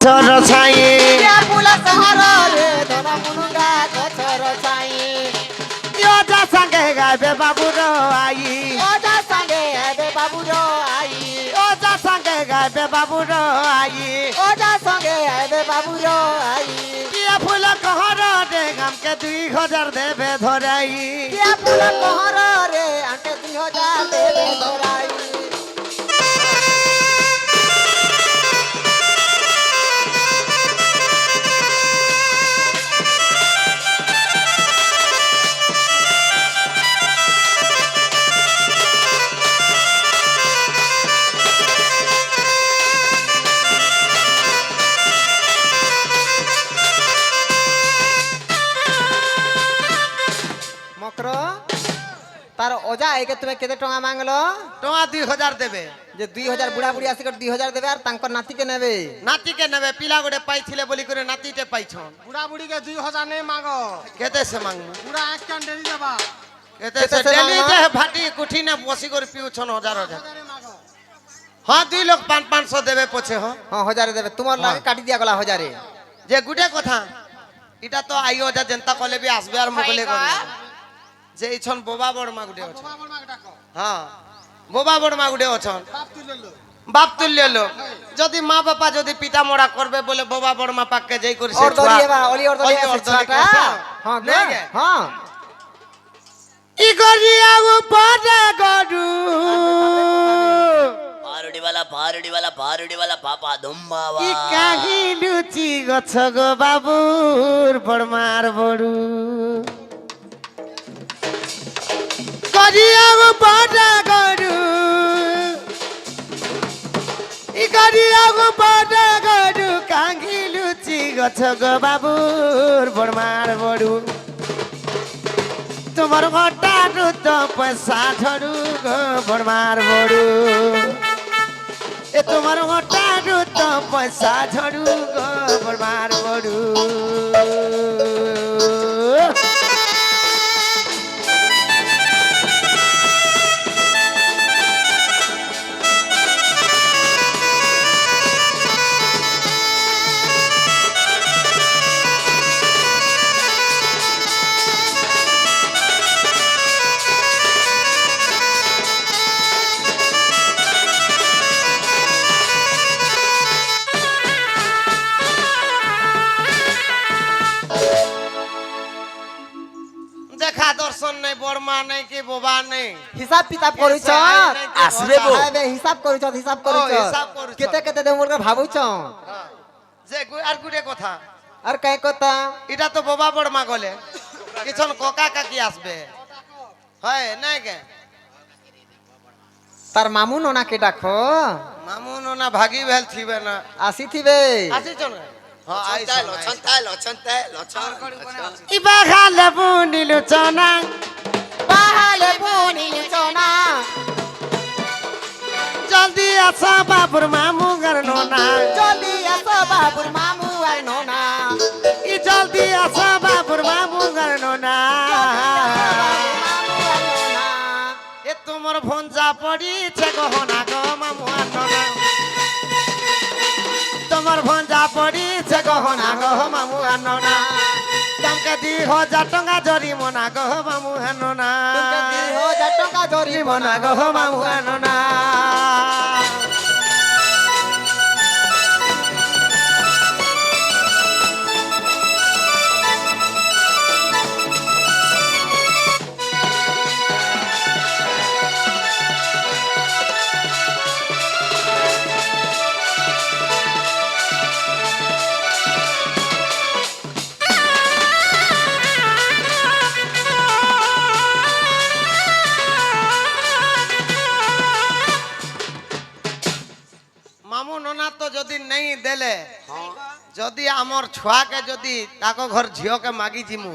গছর ছাই ফুল সহরে ধরা মুনুগা গছর ছাই ওজা সঙ্গে গাইবে বাবুর আই ওজা সঙ্গে গাইবে বাবুর আই ওজা সঙ্গে গাইবে বাবুর আই ওজা সঙ্গে গাইবে বাবুর আই ফুল কহর রে গামকে 2000 দেবে ধরাই ফুল সহরে আনকে 2000 দেবে ধরাই तार ओजा एके तुमे केते टंगा मांगलो टंगा 2000 देबे जे 2000 बुढ़ा बुढ़ी आसी कर 2000 देबे और तांकर नाती के नेबे पिला गोटे पाइथिले बोली करे नातीटे पाइछन बुढ़ा बुढ़ी के 2000 नहीं मांगो केते से मांगू बुढ़ा एक कान डेली देबा केते से डेली जे भाटी कुठी ने बसी कर पिउछन 1000 हां 2 लोग 500 देबे पछे हो हां 1000 देबे तुमर लागे काटी दिया गला 1000 जे गुटे कथा इटा तो आइयो जा जनता कले भी आसबे और मुगले करे जे इछन बोबा बड़मा गुटे अछन बाबा माग डाको हां बोबा बड़मा गुटे अछन बाप तुले लो बाप तुल्य लो जदि माँ बापा जदि पिता मोड़ा करबे बोले बोबा बड़मा पाक के जई करी से और दलिएबा ओली और दलिया छाटा हां नहीं गे हां इ गरिया ऊपर गडू पारुडी वाला पापा धुम्बावा इ काहि लुची गछ गो बाबुर बड़मार बड़ू गरिया ऊपर गडू इ गरिया ऊपर गडू काहि लुची गछ गो बाबुर बड़मार बड़ू তোমার ঘটারু তো পয়সা ঝড়ু গো বড়মার বড়ু এ তোমার ঘটারু তো পয়সা ঝড়ু গো বড়মার বড়ু দেখা দর্শন নাই বড়মা নাই কি বাবা নাই हिसाब किताब करू छ आसबे बो आबे हिसाब करू छ हिसाब करू छ। केते केते दे मोर भाबू छ যে আর গুটে কথা और कहीं कोता এটা তো বাবা বড়মা গলে কিছন কোকা কাকি আসবে হয় নাই কে तार मामू नोना के डाखो মামু না ভাগি ভেল থিবে না आसी थिबे আসি চল हां আই লছন ইবা খালে বুনিলু চনা बाहले बोनी सोना জলদি আসা বাবুর মামু ঘর নোনা जल्दी आसो बाबुर मामू और नोना ই জলদি আসা বাবুর মামু ঘর নোনা मामू और नोना এ তোমার ভঞ্জা পড়িছে গহনা গো মামু আর নোনা তোমার ভঞ্জা পড়িছে গহনা গো মামু আর নোনা তমকে 2000 টাকা জরিমানা গো মামু আর নোনা तुमके दी हो जटों का जोरी মনা গো মামু আর নোনা মামু নোনা তো যদি নেই দেলে যদি আমার ছুয়াকে যদি তাকো ঘর ঝিওকে মাগি জিমু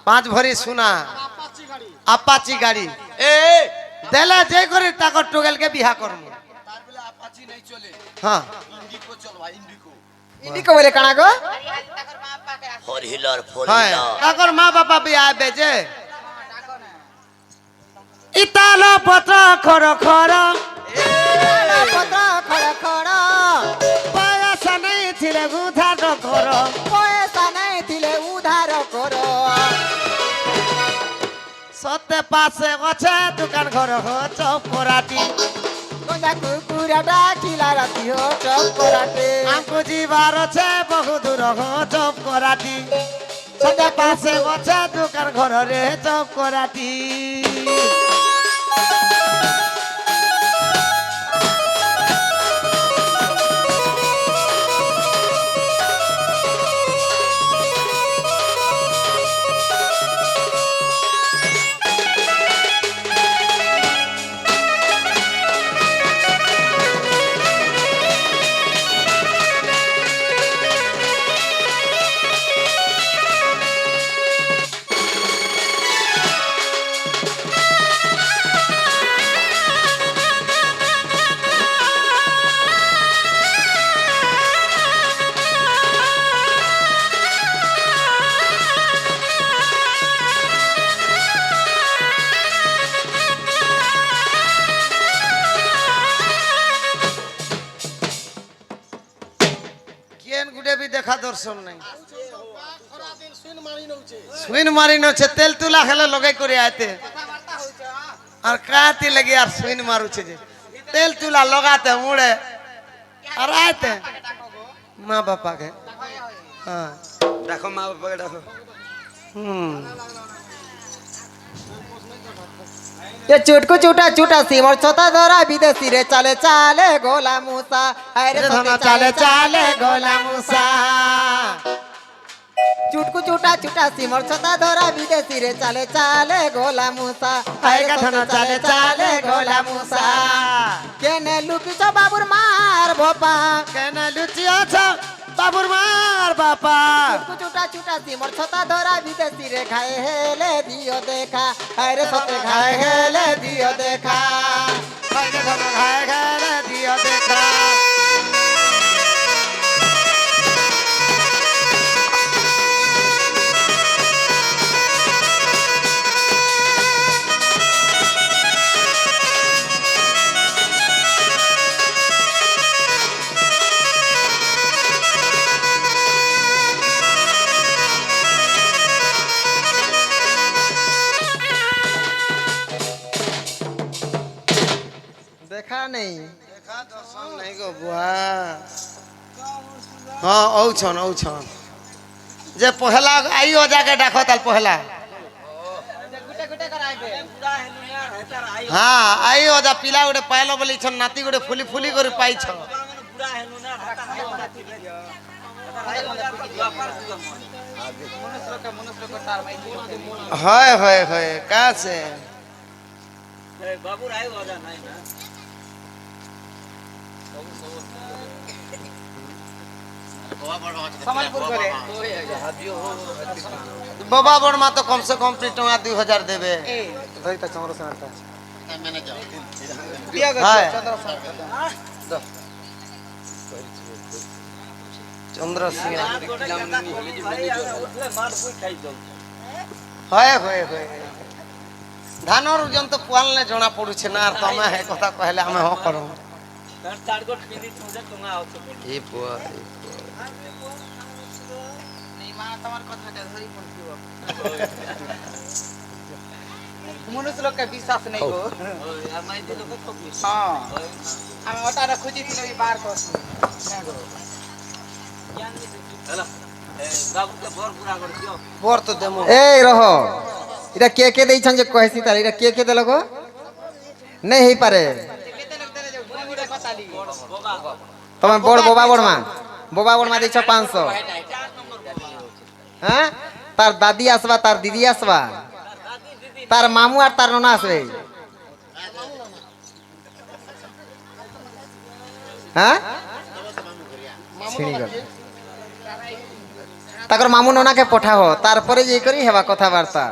5 ভরি সোনা আপাচি গাড়ি আপাচি গাড়ি এ দেলে যে করে তাকো টুগেল কে বিয়া করমু তার বেলা আপাচি নাই চলে হ্যাঁ ইন্ডিকো চলবা ইন্ডিকো इनको बोले कणा गो ফোর হুইলার হ্যাঁ তাকর মা বাবা বিয়া আবে যে ইতালো পত্র খর খর पत्र खड़ा खड़ा পায়া ଥିଲେ ଉଧାର କର পয়সা নাই দিলে উধার করো সতে পাশে অছে দোকান ঘর চপরাটি গঞ্জা কুকুরাটা খিলা রাতি হো চপরাটে আমকু ଯିବାର ଅଛି বহু দূর চপরাটি সতে পাশে অছে দোকান ঘরে চপরাটি কেন গুডে বি দেখা দর্শন নাই খরা দিন সুইন মারি নউছে সুইন মারি নছে তেল তুলা খেলে লগাই করে আইতে কথাবার্তা হইছে আর কাতি লাগি আর সুইন মারুছে যে তেল তুলা লগাতে মুড়ে আর আইতে মা বাপা के हाँ দেখো মা বাবাকে দেখো ये चुटकू चूटा चूटा सिमर छोटा धरा विदेशी रे चले चले गोला मूसा अरे धमा चाले चाले गोला मूसा चुटकू चूटा चूटा सिमर छोटा धरा विदेशी रे चले चले गोला मूसा हाय कथन चाले चाले गोला मूसा केने लुकी छो बाबुर मार भोपा केन लुचिया छ बाबुर मार बापा चुटकू चूटा चूटा सिमर छोटा धरा विदेशी रे खाए हेले दियो देखा अरे सोते खाए खाए गेले दियो देखा हाय कथन खाए गेले दियो देखा देखा नहीं देखा दर्शन नहीं गो बुआ हाँ औछन औछन जे पहला आई हो जाके डाको ताल पहला हाँ आई हो जा पिला गोटे पाइल बोली छन नाती गोटे फुली फुली कर पाई छ हाय हाय हाय का से बाबा बड़मा तो कम से कम टका 2000 देबे हाय चंद्र सिंह हाय हाय हाय धानर ओजन तो पुआल ने जणा पड़ू छे ना तमे हे कथा कहले हमें हो करू ए पुआ मनुष्य लोग का विश्वास नहीं हो हाँ हम ओटा रे खुजी थी बार को बोर तो देमो ए रहो इटा के देई छन जे कहसी तार इटा के देलो गो नहीं ही पारे तमे बड़ बोबा बड़ मा देछ 500 हां तार दादी आसवा तार दीदी आसवा तार मामू और तार नोना आसवे हां छिनी गल ताकर मामू नोना के पठाहो तार परे जे करी हेबा कथा वार्ता